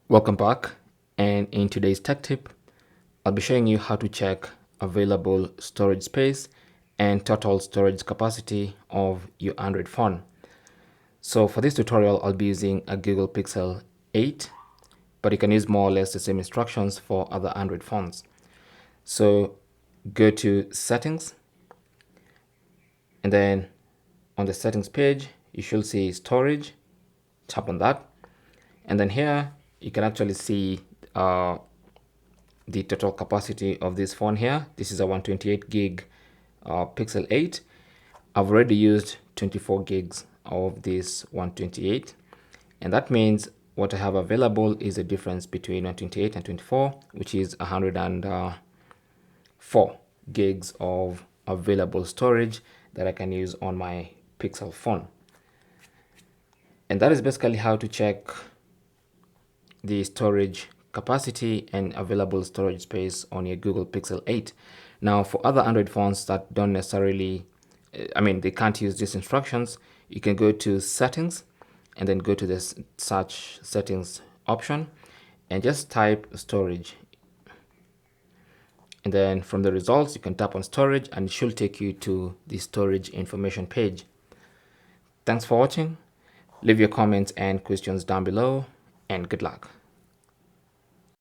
Welcome back, and in today's tech tip, I'll be showing you how to check available storage space and total storage capacity of your Android phone. So for this tutorial, I'll be using a Google Pixel 8, but you can use more or less the same instructions for other Android phones. So go to Settings, and then on the Settings page, you should see Storage. Tap on that, and then here you can actually see the total capacity of this phone here. This is a 128 gig Pixel 8. I've already used 24 gigs of this 128, and that means what I have available is the difference between 128 and 24, which is 104 gigs of available storage that I can use on my Pixel phone. And that is basically how to check the storage capacity and available storage space on your Google Pixel 8. Now, for other Android phones that don't necessarily, they can't use these instructions, you can go to Settings and then go to this Search Settings option and just type storage. And then from the results, you can tap on storage and it should take you to the storage information page. Thanks for watching. Leave your comments and questions down below, and good luck.